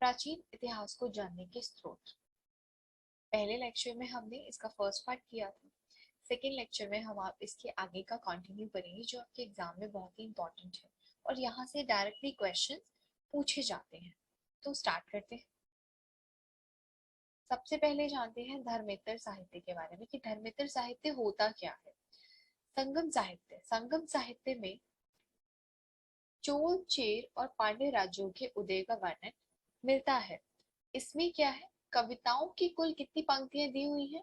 प्राचीन इतिहास को जानने के स्रोत। पहले लेक्चर में हमने इसका फर्स्ट पार्ट किया था। सेकेंड लेक्चर में हम आप इसके आगे का कंटिन्यू करेंगे जो आपके एग्जाम में बहुत ही इंपॉर्टेंट है और यहाँ से डायरेक्टली क्वेश्चन पूछे जाते हैं। तो स्टार्ट करते हैं। सबसे पहले जानते हैं धर्मेतर साहित्य के बारे में कि धर्मेतर साहित्य होता क्या है। संगम साहित्य में चोल चेर और पांड्य राज्यों के उदय का वर्णन मिलता है। इसमें क्या है, कविताओं की कुल कितनी पंक्तियां दी हुई हैं?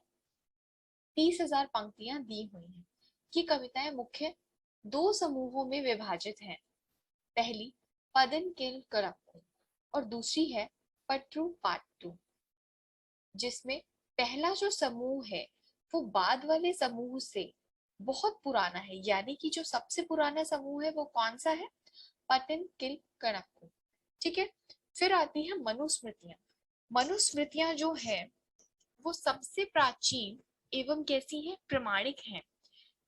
30,000 पंक्तियां दी हुई हैं। ये कविताएं मुख्य दो समूहों में विभाजित हैं। पहली पदन किल करक्कु और दूसरी है पट्टू पाट्टू, जिसमें पहला जो समूह है वो बाद वाले समूह से बहुत पुराना है, यानी कि जो सबसे पुराना समूह है वो कौन सा है? पतन किल कणक्कु। ठीक है। फिर आती है मनुस्मृतियां। मनुस्मृतियां जो है वो सबसे प्राचीन एवं कैसी है? प्रमाणिक है।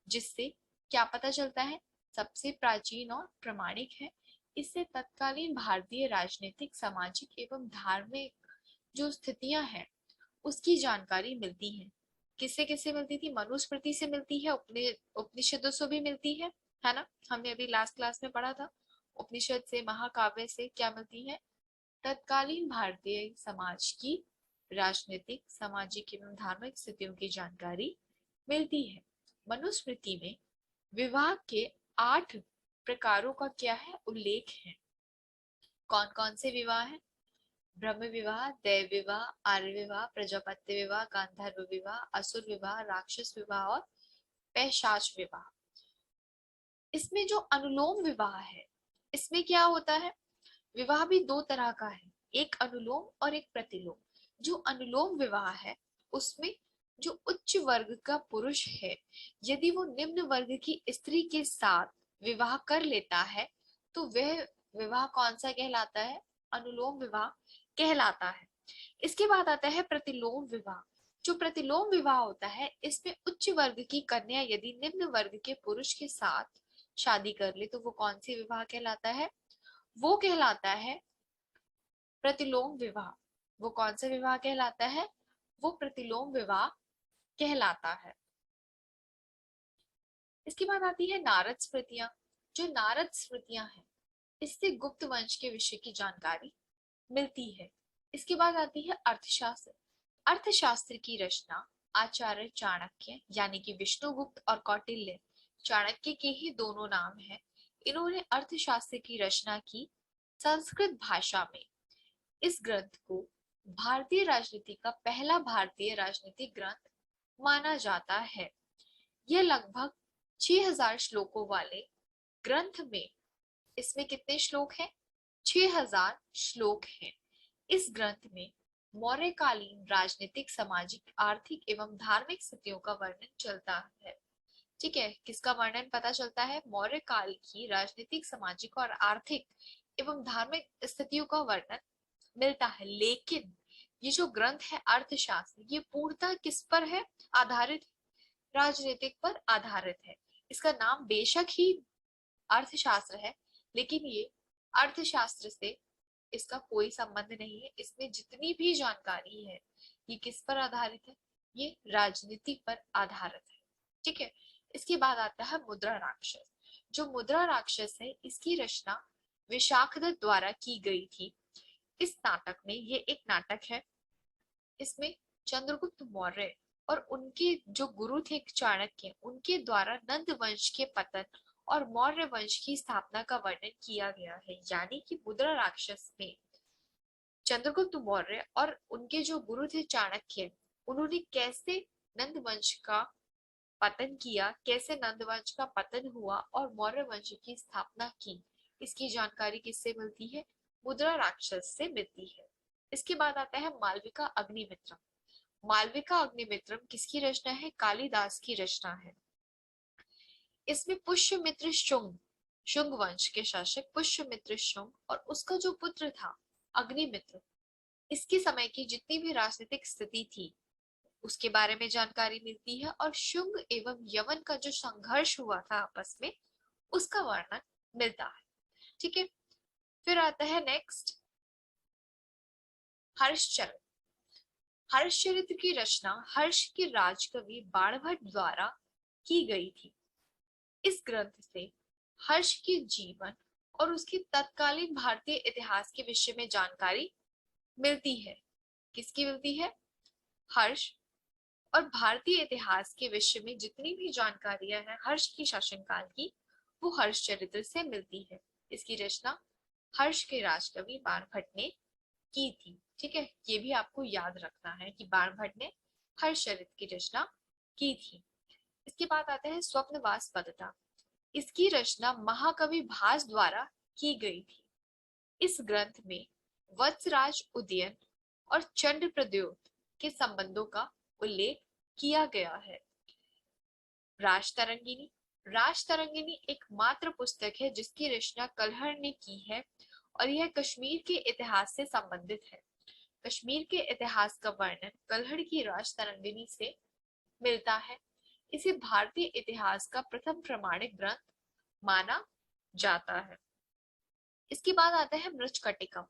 जिससे क्या पता चलता है? सबसे प्राचीन और प्रमाणिक है। इससे तत्कालीन भारतीय राजनीतिक, सामाजिक एवं धार्मिक जो स्थितियां हैं उसकी जानकारी मिलती है। किससे किससे मिलती थी? मनुस्मृति से मिलती है, उपनिषदों से भी मिलती है ना? हमने अभी लास्ट क्लास में पढ़ा था। उपनिषद से, महाकाव्य से क्या मिलती है? तत्कालीन भारतीय समाज की राजनीतिक, सामाजिक एवं धार्मिक स्थितियों की जानकारी मिलती है। मनुस्मृति में विवाह के 8 प्रकारों का क्या है? उल्लेख है। कौन कौन से विवाह है? ब्रह्म विवाह, देव विवाह, आर्य विवाह, प्रजापत्य विवाह, गांधर्व विवाह, असुर विवाह, राक्षस विवाह और पैशाच विवाह। इसमें जो अनुलोम विवाह है, इसमें क्या होता है? विवाह भी दो तरह का है, एक अनुलोम और एक प्रतिलोम। जो अनुलोम विवाह है उसमें जो उच्च वर्ग का पुरुष है यदि वो निम्न वर्ग की स्त्री के साथ विवाह कर लेता है तो वह विवाह कौन सा कहलाता है? अनुलोम विवाह कहलाता है। इसके बाद आता है प्रतिलोम विवाह। जो प्रतिलोम विवाह होता है इसमें उच्च वर्ग की कन्या यदि निम्न वर्ग के पुरुष के साथ शादी कर ले तो वो कौन सी विवाह कहलाता है? वो कहलाता है प्रतिलोम विवाह। वो कौन सा विवाह कहलाता है? वो प्रतिलोम विवाह कहलाता है। इसके बाद आती है नारद स्मृतियां। जो नारद स्मृतियां हैं इससे गुप्त वंश के विषय की जानकारी मिलती है। इसके बाद आती है अर्थशास्त्र। अर्थशास्त्र की रचना आचार्य चाणक्य यानी कि विष्णुगुप्त और कौटिल्य, चाणक्य के ही दोनों नाम हैं, इन्होंने अर्थशास्त्र की रचना की संस्कृत भाषा में। इस ग्रंथ को भारतीय राजनीति का पहला भारतीय राजनीतिक ग्रंथ माना जाता है। यह लगभग 6000 श्लोकों वाले ग्रंथ में, इसमें कितने श्लोक हैं? 6000 श्लोक हैं। इस ग्रंथ में मौर्यकालीन राजनीतिक, सामाजिक, आर्थिक एवं धार्मिक स्थितियों का वर्णन चलता है। ठीक है, किसका वर्णन पता चलता है? मौर्य काल की राजनीतिक, सामाजिक और आर्थिक एवं धार्मिक स्थितियों का वर्णन मिलता है। लेकिन ये जो ग्रंथ है अर्थशास्त्र, ये पूर्णतः किस पर है आधारित? राजनीतिक पर आधारित है। इसका नाम बेशक ही अर्थशास्त्र है लेकिन ये अर्थशास्त्र से इसका कोई संबंध नहीं है। इसमें जितनी भी जानकारी है ये किस पर आधारित है? ये राजनीति पर आधारित है। ठीक है। इसके बाद आता है मुद्रा राक्षस। जो मुद्रा राक्षस है इसकी रचना विशाखदत्त द्वारा की गई थी। इस नाटक में, ये एक नाटक है, इसमें चंद्रगुप्त मौर्य और उनके जो गुरु थे चाणक्य, उनके द्वारा नंद वंश के पतन और मौर्य वंश की स्थापना का वर्णन किया गया है। यानी कि मुद्रा राक्षस में चंद्रगुप्त मौर्य और उनके जो गुरु थे चाणक्य, उन्होंने कैसे नंद वंश का पतन किया, कैसे नंद वंश का पतन हुआ और मौर्य वंश की स्थापना की, इसकी जानकारी किससे मिलती है? मुद्रा राक्षस से मिलती है। इसके बाद आता है मालविका अग्निमित्रम। मालविका अग्निमित्रम किसकी रचना है? कालिदास की रचना है। इसमें पुष्यमित्र शुंग, शुंग वंश के शासक पुष्यमित्र शुंग और उसका जो पुत्र था अग्निमित्र, इसके समय की जितनी भी राजनीतिक स्थिति थी उसके बारे में जानकारी मिलती है और शुंग एवं यवन का जो संघर्ष हुआ था आपस में उसका वर्णन मिलता है। ठीक है। फिर आता है नेक्स्ट हर्षचरित। हर्षचरित्र की रचना हर्ष के राजकवि बाणभट्ट द्वारा की गई थी। इस ग्रंथ से हर्ष के जीवन और उसके तत्कालीन भारतीय इतिहास के विषय में जानकारी मिलती है। किसकी मिलती है? हर्ष और भारतीय इतिहास के विषय में जितनी भी जानकारियां हैं हर्ष की शासनकाल की, वो हर्षचरित्र से मिलती है। इसकी रचना हर्ष के राजकवि बाणभट्ट ने की थी। ठीक है, ये भी आपको याद रखना है कि बाणभट्ट ने हर्षचरित्र की रचना की थी। इसके बाद आता है स्वप्नवास पदता। इसकी रचना महाकवि भास द्वारा की गई थी। इस ग्रंथ में वत्सराज उदयन और चंद्र प्रद्योत के संबंधों का उल्लेख किया गया है। राजतरंगिणी। राजतरंगिणी एक मात्र पुस्तक है जिसकी रचना कल्हड़ ने की है और यह कश्मीर के इतिहास से संबंधित है। कश्मीर के इतिहास का वर्णन कल्हड़ की राजतरंगिणी से मिलता है। इसे भारतीय इतिहास का प्रथम प्रमाणिक ग्रंथ माना जाता है। इसके बाद आता है मृच्छकटिकम।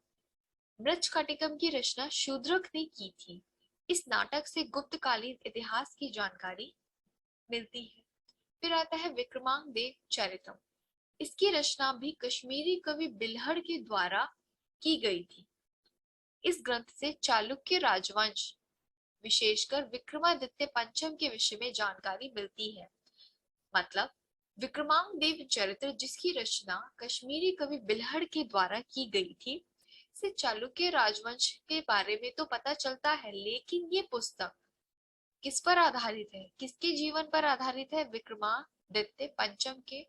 मृच्छकटिकम की रचना शूद्रक ने की थी। इस नाटक से गुप्तकालीन इतिहास की जानकारी मिलती है। फिर आता है विक्रमांगदेव चरितम। इसकी रचना भी कश्मीरी कवि बिल्हड़ के द्वारा की गई थी। इस ग्रंथ से चालुक्य राजवंश विशेषकर विक्रमादित्य पंचम के विषय में जानकारी मिलती है। मतलब विक्रमांगदेव चरित्र जिसकी रचना कश्मीरी कवि बिल्हड़ के द्वारा की गई थी, से चालुक्य राजवंश के बारे में तो पता चलता है, लेकिन ये पुस्तक किस पर आधारित है, किसके जीवन पर आधारित है? विक्रमादित्य पंचम के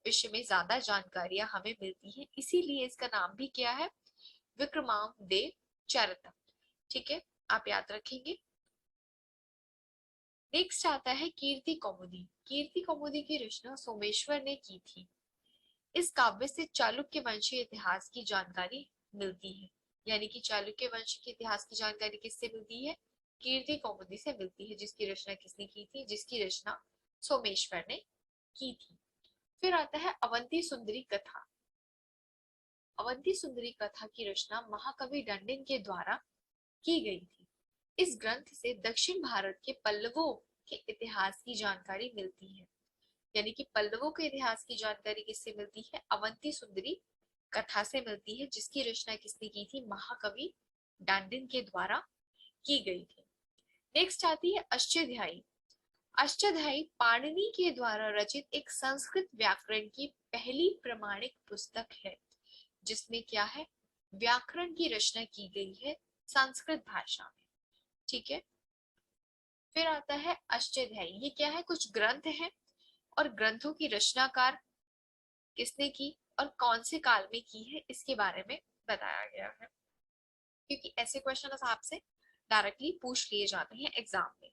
विषय में ज्यादा जानकारियां हमें मिलती है, इसीलिए इसका नाम भी क्या है? विक्रमांगदेव चरितम। ठीक है, आप याद रखेंगे। नेक्स्ट आता है कीर्ति कौमुदी। कीर्ति कौमुदी की रचना सोमेश्वर ने की थी। इस काव्य से चालुक्य वंशीय इतिहास की जानकारी मिलती है। यानी कि चालुक्य वंश के इतिहास की जानकारी किससे मिलती है? कीर्ति कौमुदी से मिलती है, जिसकी रचना किसने की थी? जिसकी रचना सोमेश्वर ने की थी। फिर आता है अवंती सुंदरी कथा। अवंती सुंदरी कथा की रचना महाकवि डंडिन के द्वारा की गई थी। इस ग्रंथ से दक्षिण भारत के पल्लवों के इतिहास की जानकारी मिलती है। यानी कि पल्लवों के इतिहास की जानकारी किससे मिलती है? अवंती सुंदरी कथा से मिलती है, जिसकी रचना किसने की थी? महाकवि डांडिन के द्वारा की गई थी। नेक्स्ट आती है अष्टाध्यायी। अष्टाध्यायी पाणिनि के द्वारा रचित एक संस्कृत व्याकरण की पहली प्रमाणिक पुस्तक है, जिसमें क्या है? व्याकरण की रचना की गई है संस्कृत भाषा में। ठीक है, फिर आता है अष्टाध्यायी। ये क्या है? कुछ ग्रंथ हैं और ग्रंथों की रचनाकार किसने की और कौन से काल में की है, इसके बारे में बताया गया है, क्योंकि ऐसे क्वेश्चन आपसे डायरेक्टली पूछ लिए जाते हैं एग्जाम में,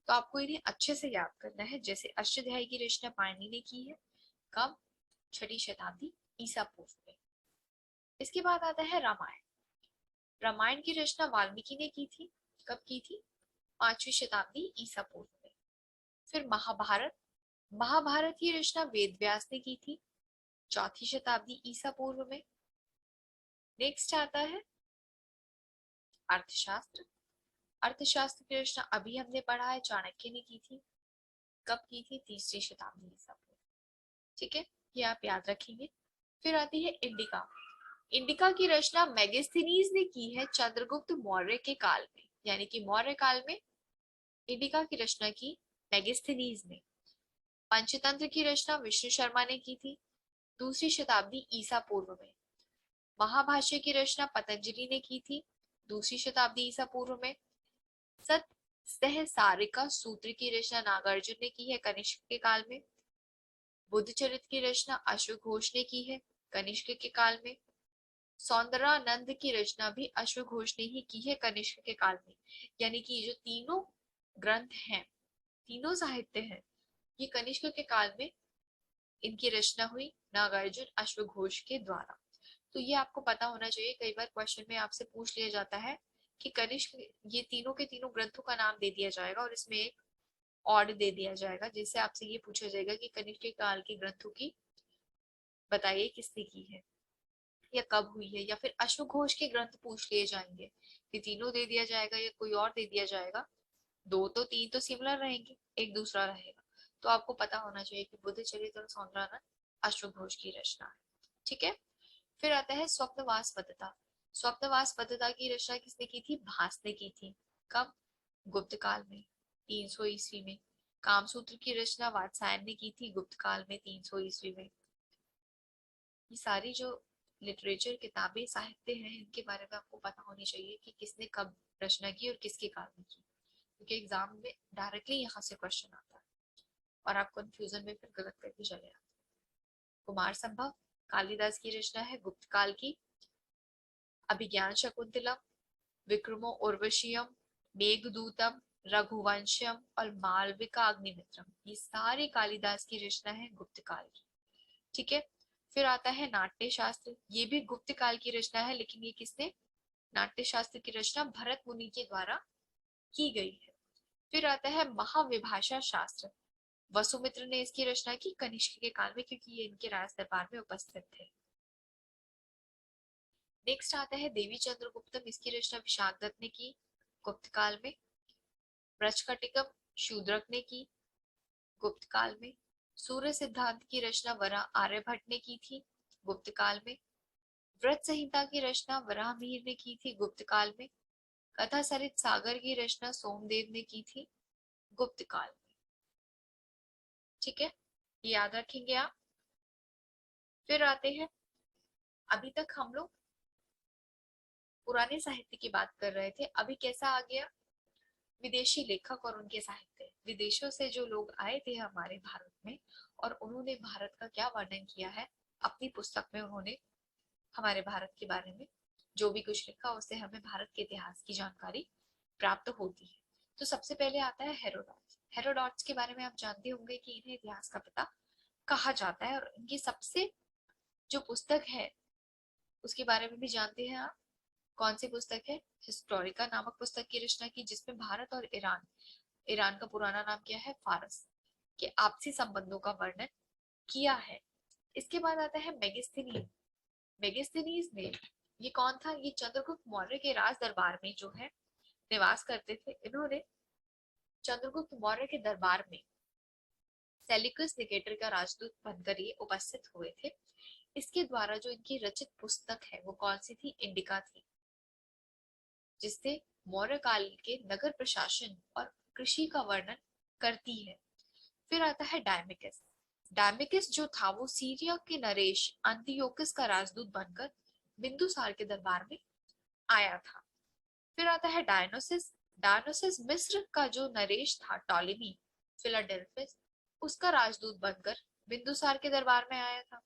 तो आपको इन्हें अच्छे से याद करना है। जैसे अष्टाध्यायी की रचना पाणिनि ने की है, कब? 6वीं शताब्दी ईसा पूर्व में। इसके बाद आता है रामायण। रामायण की रचना वाल्मीकि ने की थी। कब की थी? 5वीं शताब्दी ईसा पूर्व में। फिर महाभारत। महाभारत की रचना वेद व्यास ने की थी, 4वीं शताब्दी ईसा पूर्व में। नेक्स्ट आता है अर्थशास्त्र। अर्थशास्त्र की रचना अभी हमने पढ़ा है, चाणक्य ने की थी। कब की थी? 3वीं शताब्दी ईसा पूर्व। ठीक है, ये आप याद रखेंगे। फिर आती है इंडिका। इंडिका की रचना मेगास्थनीज ने की है चंद्रगुप्त मौर्य के काल में। यानी कि मौर्य काल में इंडिका की रचना की मेगास्थनीज ने। पंचतंत्र की रचना विष्णु शर्मा ने की थी, 2वीं शताब्दी ईसा पूर्व में। महाभाष्य की रचना पतंजलि ने की थी, 2वीं शताब्दी ईसा पूर्व में। सत सहसारिका सूत्र की रचना नागार्जुन ने की है कनिष्क के काल में। बुद्ध चरित की रचना अश्वघोष ने की है कनिष्क के काल में। सौंदरानंद की रचना भी अश्वघोष ने ही की है कनिष्क के काल में। यानी कि जो तीनों ग्रंथ हैं, तीनों साहित्य हैं, ये कनिष्क के काल में इनकी रचना हुई नागार्जुन अश्वघोष के द्वारा। तो ये आपको पता होना चाहिए। कई बार क्वेश्चन में आपसे पूछ लिया जाता है कि कनिष्क, ये तीनों के तीनों ग्रंथों का नाम दे दिया जाएगा और इसमें एक ऑड दे दिया जाएगा, जिससे आपसे ये पूछा जाएगा कि कनिष्क के काल के ग्रंथों की बताइए किसने की है या कब हुई है, या फिर अश्वघोष के ग्रंथ पूछ लिए जाएंगे कि तीनों दे दिया जाएगा या कोई और दे दिया जाएगा? दो तो तीन तो सिमिलर रहेंगे, एक दूसरा रहेगा। तो आपको पता होना चाहिए कि बुद्ध चरित्र सौंदर्यन अश्वघोष की रचना है। ठीक है। फिर आता है स्वप्नवास पद्धता। स्वप्नवास पद्धता की रचना किसने की थी? भास ने की थी। कब? गुप्त काल में, 300 ईस्वी में। कामसूत्र की रचना वात्स्यायन ने की थी गुप्त काल में, 300 ईस्वी में। ये सारी जो लिटरेचर किताबें साहित्य हैं इनके बारे में आपको पता होनी चाहिए कि किसने कब रचना की और किसके काल में की, क्योंकि एग्जाम में डायरेक्टली यहाँ से क्वेश्चन आता है और आप कंफ्यूजन में फिर गलत करके चले आते हैं। कुमार संभव कालिदास की रचना है गुप्त काल की। अभिज्ञान शकुंतलम, विक्रमो उर्वशीयम, मेघदूतम, रघुवंशम और मालविका अग्निमित्रम, ये सारी कालिदास की रचना है गुप्त काल की। ठीक है। फिर आता है नाट्य शास्त्र, ये भी गुप्त काल की रचना है, लेकिन ये किसने? नाट्य शास्त्र की रचना भरत मुनि के द्वारा की गई है। फिर आता है महाविभाषा शास्त्र, वसुमित्र ने इसकी रचना की कनिष्क के काल में, क्योंकि ये इनके राज दरबार में उपस्थित थे। नेक्स्ट आता है देवी चंद्रगुप्तम, इसकी रचना विशाखदत्त ने की गुप्त काल में। ब्रजकटिकम शूद्रक ने की गुप्त काल में। सूर्य सिद्धांत की रचना वरा आर्यभट्ट ने की थी गुप्त काल में। व्रत संहिता की रचना वराहमिहिर ने की थी गुप्त काल में। कथा सरित सागर की रचना सोमदेव ने की थी गुप्त काल में। ठीक है, याद रखेंगे आप। फिर आते हैं, अभी तक हम लोग पुराने साहित्य की बात कर रहे थे, अभी कैसा आ गया? विदेशी लेखक और उनके साहित्य। विदेशों से जो लोग आए थे हमारे भारत में और उन्होंने भारत का क्या वर्णन किया है अपनी पुस्तक में, उन्होंने हमारे भारत के बारे में जो भी कुछ लिखा उससे हमें भारत के इतिहास की जानकारी प्राप्त होती है। तो सबसे पहले आता है हेरोडोटस। हेरोडोटस के बारे में आप जानते होंगे कि इन्हें इतिहास का पिता कहा जाता है और इनकी सबसे जो पुस्तक है उसके बारे में भी जानते हैं आप। कौन सी पुस्तक है? हिस्टोरिका नामक पुस्तक की रचना की, जिसमें भारत और ईरान, ईरान का पुराना नाम क्या है? फारस, के आपसी संबंधों का वर्णन किया है। इसके बाद आता है मेगिस्थिनीज। मेगिस्थिनीज ने, ये कौन था? ये चंद्रगुप्त मौर्य के राज दरबार में जो है निवास करते थे। इन्होंने चंद्रगुप्त मौर्य के दरबार में सेल्यूकस निकेटर का राजदूत बनकर ये उपस्थित हुए थे। इसके द्वारा जो इनकी रचित पुस्तक है वो कौन सी थी? इंडिका थी, जिससे मौर्य काल के नगर प्रशासन और कृषि का वर्णन करती है। फिर आता है डायमिकस। डायमिकस जो था वो सीरिया के नरेश अंतियोकस का राजदूत बनकर बिंदुसार के दरबार में आया था। फिर आता है डायनोसिस। डायनोसिस मिस्र का जो नरेश था टॉलेमी फिलाडेल्फिस, उसका राजदूत बनकर बिंदुसार के दरबार में आया था।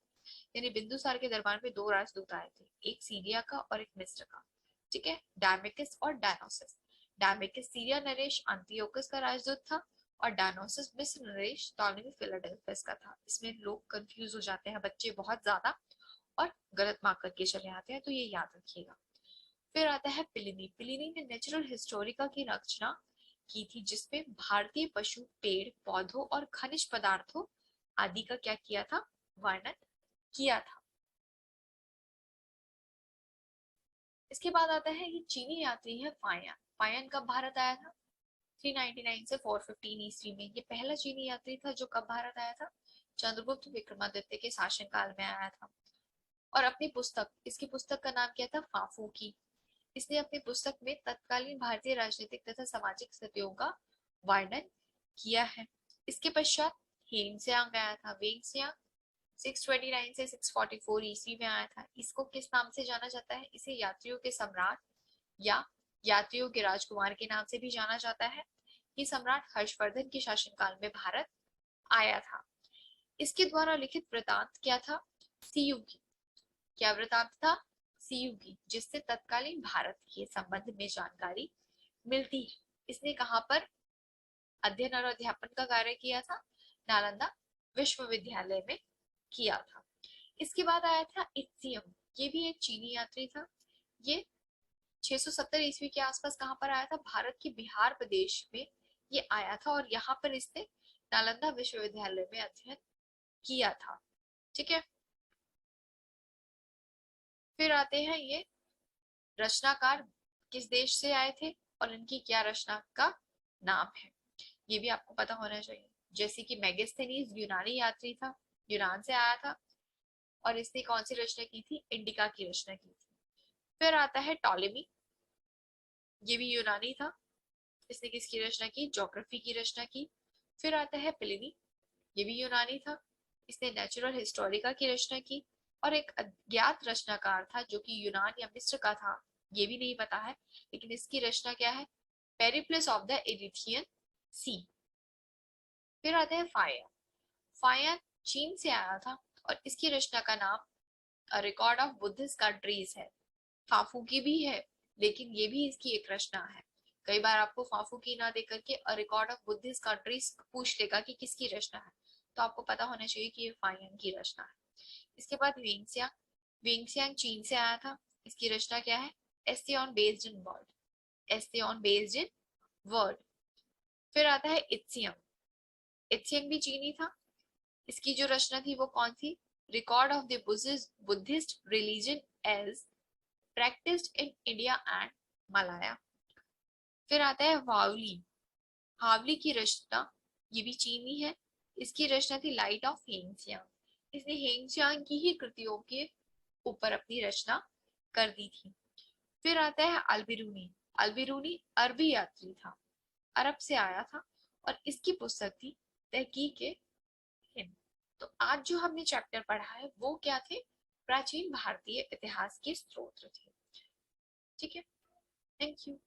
यानी बिंदुसार के दरबार में दो राजदूत आए थे, एक सीरिया का और एक मिस्र का। ठीक है, डायमिकस और डायनोसिस। डायमिकस सीरिया नरेश अंतियोकस का राजदूत था और डायनोसिस मिस्र नरेश टॉलेमी फिलाडेल्फिस का था। इसमें लोग कंफ्यूज हो जाते हैं बच्चे बहुत ज्यादा और गलत मार्क करके चले आते हैं, तो ये याद रखिएगा। फिर आता है प्लिनी। प्लिनी ने नेचुरल हिस्टोरिका की रचना की थी, जिसमें भारतीय पशु, पेड़ पौधों और खनिज पदार्थों आदि का क्या किया था? वर्णन किया था। इसके बाद आता है ये चीनी यात्री है फायान। फायान कब भारत आया था? 399 से 415 ईस्वी में। ये पहला चीनी यात्री था जो कब भारत आया था? चंद्रगुप्त विक्रमादित्य के शासनकाल में आया था। और अपनी पुस्तक, इसकी पुस्तक का नाम क्या था? फाफू की। इसने अपनी पुस्तक में तत्कालीन भारतीय राजनीतिक तथा सामाजिक स्थितियों का वर्णन किया है। इसके पश्चात हेनसेंग आया था। वेंगसियांग 629 से 644 ईस्वी में आया था। इसको किस नाम से जाना जाता है? इसे यात्रियों के सम्राट या यात्रियों के राजकुमार के नाम से भी जाना जाता है। ये सम्राट हर्षवर्धन के शासनकाल में भारत आया था। इसके द्वारा लिखित वृतांत क्या था? सीयुगी। क्या वृतांत था? सीयुगी, जिससे तत्कालीन भारत के संबंध में जानकारी मिलती है। इसने कहां पर अध्ययन और अध्यापन का कार्य किया था? नालंदा विश्वविद्यालय में किया था। इसके बाद आया था इत्सियम। ये भी एक चीनी यात्री था। ये 670 ईस्वी के आसपास कहां पर आया था? भारत के बिहार प्रदेश में ये आया था और यहाँ पर इसने नालंदा विश्वविद्यालय में अध्ययन किया था। ठीक है। फिर आते हैं ये रचनाकार किस देश से आए थे और इनकी क्या रचना का नाम है, ये भी आपको पता होना चाहिए। जैसे कि मेगास्थनीज यूनानी यात्री था, यूनान से आया था और इसने कौन सी रचना की थी, इंडिका की रचना की थी। फिर आता है टॉलेमी, ये भी यूनानी था, इसने किसकी रचना की, ज्योग्राफी की रचना की। फिर आता है प्लिनी, ये भी यूनानी था, इसने नेचुरल हिस्टोरिका की रचना की। और एक अज्ञात रचनाकार था जो कि यूनान या मिस्र का था, ये भी नहीं पता है, लेकिन इसकी रचना क्या है, पेरिप्लस ऑफ द एरिथियन सी। फिर आता है फायर, फायर चीन से आया था और इसकी रचना का नाम रिकॉर्ड ऑफ बुद्धिस्ट कंट्रीज है। फाफू की भी है, लेकिन ये भी इसकी एक रचना है। कई बार आपको फाफू की ना दे करके a record of Buddhist countries पूछ लेगा कि किसकी रचना है, तो आपको पता होना चाहिए कि ये फाइन की रचना है। इसके बाद विंगसियांग, विंगसियांग चीन से आया था, इसकी रचना क्या है, essay on based in word, essay on based in word. फिर आता है इत्सियंग, इत्सियंग भी चीनी था, इसकी जो रचना थी वो कौन थी, record of the Buddhist religion as practised in India and Malaya. फिर आता है वावली, हावली की रचना, ये भी चीनी है, इसकी रचना थी लाइट ऑफ हेंगसियांग, इसने हेंगसियांग की ही कृतियों के ऊपर अपनी रचना कर दी थी। फिर आता है अल्बिरूनी, अल्बिरूनी अरबी यात्री था, अरब से आया था और इसकी पुस्तक थी तहकीक हिंद। तो आज जो हमने चैप्टर पढ़ा है वो क्या थे, प्राचीन भारतीय इतिहास के स्रोत थे। ठीक है, थैंक यू।